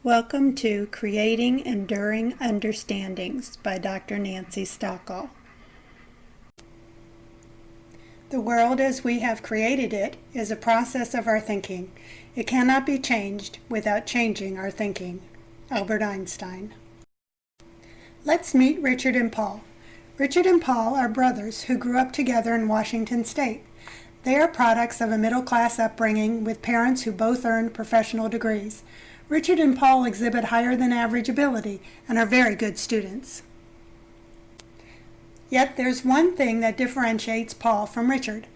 Welcome to Creating Enduring Understandings by Dr. Nancy Stockall. The world as we have created it is a process of our thinking. It cannot be changed without changing our thinking. Albert Einstein. Let's meet Richard and Paul. Richard and Paul are brothers who grew up together in Washington State. They are products of a middle-class upbringing with parents who both earned professional degrees. Richard and Paul exhibit higher than average ability and are very good students. Yet there's one thing that differentiates Paul from Richard.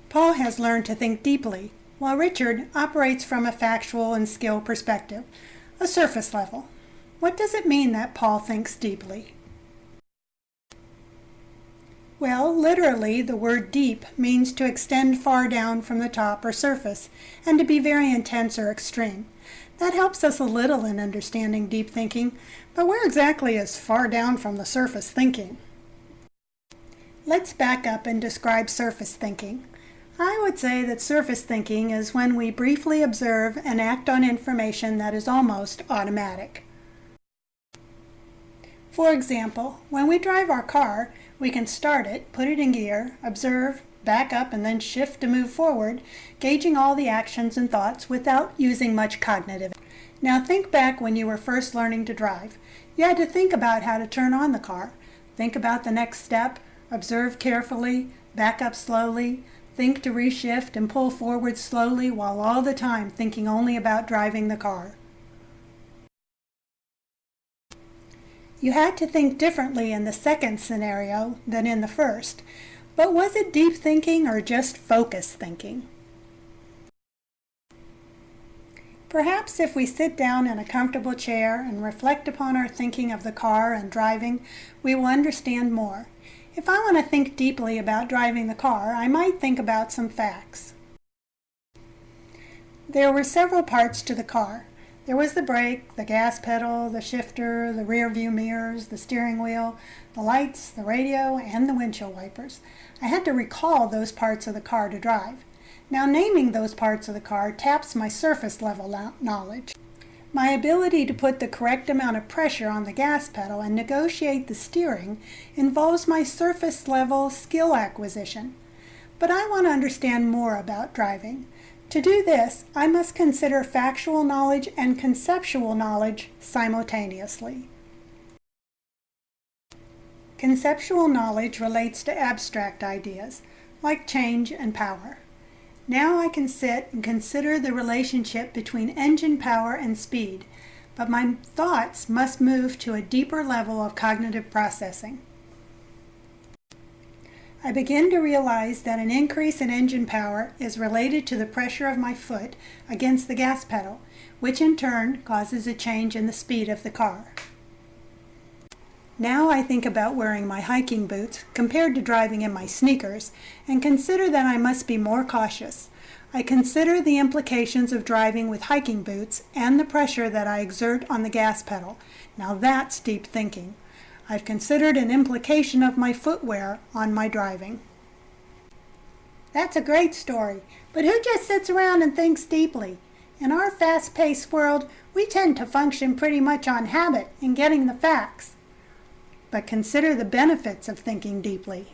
Paul has learned to think deeply, while Richard operates from a factual and skill perspective, a surface level. What does it mean that Paul thinks deeply? Well, literally, the word deep means to extend far down from the top or surface, and to be very intense or extreme. That helps us a little in understanding deep thinking, but where exactly is far down from the surface thinking? Let's back up and describe surface thinking. I would say that surface thinking is when we briefly observe and act on information that is almost automatic. For example, when we drive our car, we can start it, put it in gear, observe, back up, and then shift to move forward, gauging all the actions and thoughts without using much cognitive. Now think back when you were first learning to drive. You had to think about how to turn on the car, think about the next step, observe carefully, back up slowly, think to reshift and pull forward slowly while all the time thinking only about driving the car. You had to think differently in the second scenario than in the first. But was it deep thinking or just focused thinking? Perhaps if we sit down in a comfortable chair and reflect upon our thinking of the car and driving, we will understand more. If I want to think deeply about driving the car, I might think about some facts. There were several parts to the car. There was the brake, the gas pedal, the shifter, the rear view mirrors, the steering wheel, the lights, the radio, and the windshield wipers. I had to recall those parts of the car to drive. Now naming those parts of the car taps my surface level knowledge. My ability to put the correct amount of pressure on the gas pedal and negotiate the steering involves my surface level skill acquisition. But I want to understand more about driving. To do this, I must consider factual knowledge and conceptual knowledge simultaneously. Conceptual knowledge relates to abstract ideas, like change and power. Now I can sit and consider the relationship between engine power and speed, but my thoughts must move to a deeper level of cognitive processing. I begin to realize that an increase in engine power is related to the pressure of my foot against the gas pedal, which in turn causes a change in the speed of the car. Now I think about wearing my hiking boots compared to driving in my sneakers and consider that I must be more cautious. I consider the implications of driving with hiking boots and the pressure that I exert on the gas pedal. Now that's deep thinking. I've considered an implication of my footwear on my driving. That's a great story, but who just sits around and thinks deeply? In our fast-paced world, we tend to function pretty much on habit and getting the facts. But consider the benefits of thinking deeply.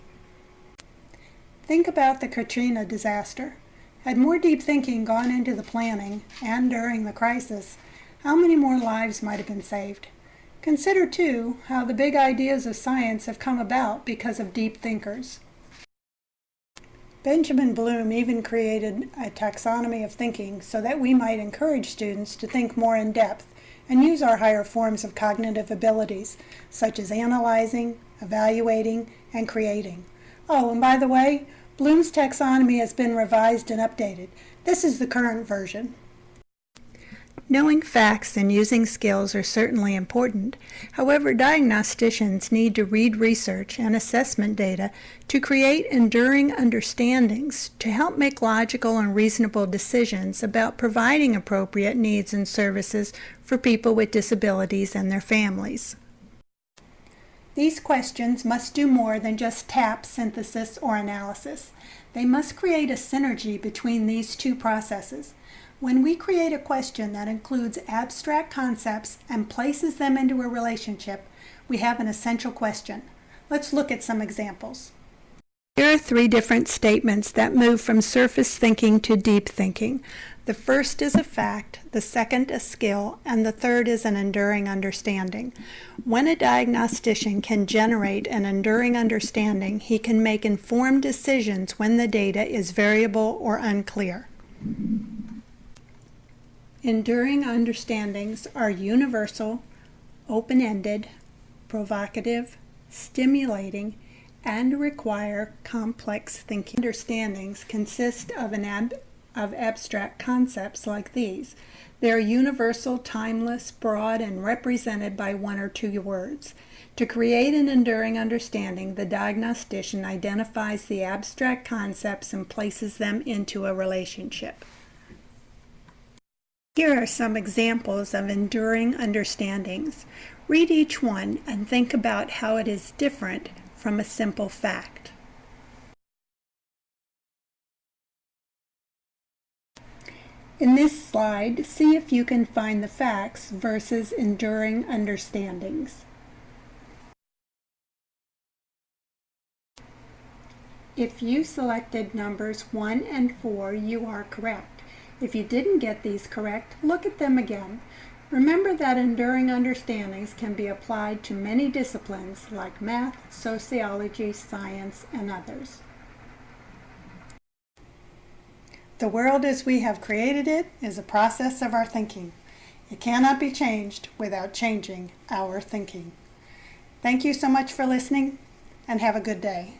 Think about the Katrina disaster. Had more deep thinking gone into the planning and during the crisis, how many more lives might have been saved? Consider, too, how the big ideas of science have come about because of deep thinkers. Benjamin Bloom even created a taxonomy of thinking so that we might encourage students to think more in depth and use our higher forms of cognitive abilities, such as analyzing, evaluating, and creating. Oh, and by the way, Bloom's taxonomy has been revised and updated. This is the current version. Knowing facts and using skills are certainly important. However, diagnosticians need to read research and assessment data to create enduring understandings to help make logical and reasonable decisions about providing appropriate needs and services for people with disabilities and their families. These questions must do more than just tap synthesis or analysis. They must create a synergy between these two processes. When we create a question that includes abstract concepts and places them into a relationship, we have an essential question. Let's look at some examples. Here are 3 different statements that move from surface thinking to deep thinking. The first is a fact, the second a skill, and the third is an enduring understanding. When a diagnostician can generate an enduring understanding, he can make informed decisions when the data is variable or unclear. Enduring understandings are universal, open-ended, provocative, stimulating, and require complex thinking. Understandings consist of abstract concepts like these. They are universal, timeless, broad, and represented by 1 or 2 words. To create an enduring understanding, the diagnostician identifies the abstract concepts and places them into a relationship. Here are some examples of enduring understandings. Read each one and think about how it is different from a simple fact. In this slide, see if you can find the facts versus enduring understandings. If you selected numbers 1 and 4, you are correct. If you didn't get these correct, look at them again. Remember that enduring understandings can be applied to many disciplines like math, sociology, science, and others. The world as we have created it is a process of our thinking. It cannot be changed without changing our thinking. Thank you so much for listening, and have a good day.